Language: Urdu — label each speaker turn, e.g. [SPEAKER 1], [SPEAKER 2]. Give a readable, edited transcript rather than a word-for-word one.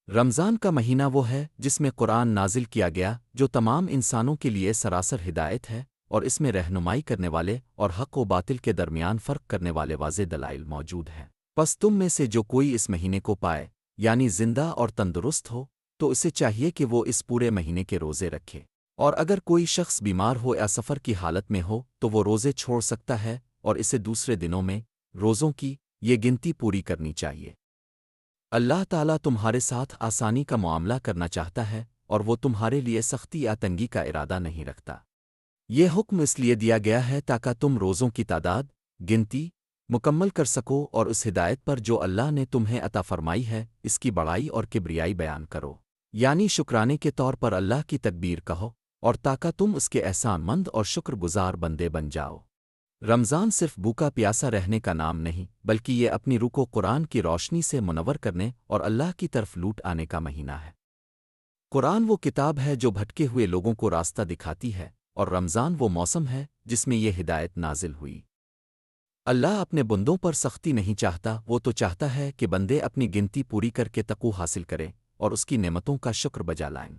[SPEAKER 1] رمضان کا مہینہ وہ ہے جس میں قرآن نازل کیا گیا جو تمام انسانوں کے لیے سراسر ہدایت ہے اور اس میں رہنمائی کرنے والے اور حق و باطل کے درمیان فرق کرنے والے واضح دلائل موجود ہیں۔ پس تم میں سے جو کوئی اس مہینے کو پائے یعنی زندہ اور تندرست ہو تو اسے چاہیے کہ وہ اس پورے مہینے کے روزے رکھے، اور اگر کوئی شخص بیمار ہو یا سفر کی حالت میں ہو تو وہ روزے چھوڑ سکتا ہے اور اسے دوسرے دنوں میں روزوں کی یہ گنتی پوری کرنی چاہیے۔ اللہ تعالیٰ تمہارے ساتھ آسانی کا معاملہ کرنا چاہتا ہے اور وہ تمہارے لیے سختی یا تنگی کا ارادہ نہیں رکھتا۔ یہ حکم اس لیے دیا گیا ہے تاکہ تم روزوں کی تعداد گنتی مکمل کر سکو اور اس ہدایت پر جو اللہ نے تمہیں عطا فرمائی ہے اس کی بڑائی اور کبریائی بیان کرو، یعنی شکرانے کے طور پر اللہ کی تکبیر کہو، اور تاکہ تم اس کے احسان مند اور شکر گزار بندے بن جاؤ۔ رمضان صرف بھوکا پیاسا رہنے کا نام نہیں بلکہ یہ اپنی روح کو قرآن کی روشنی سے منور کرنے اور اللہ کی طرف لوٹ آنے کا مہینہ ہے۔ قرآن وہ کتاب ہے جو بھٹکے ہوئے لوگوں کو راستہ دکھاتی ہے، اور رمضان وہ موسم ہے جس میں یہ ہدایت نازل ہوئی۔ اللہ اپنے بندوں پر سختی نہیں چاہتا، وہ تو چاہتا ہے کہ بندے اپنی گنتی پوری کر کے تقوی حاصل کریں اور اس کی نعمتوں کا شکر بجا لائیں۔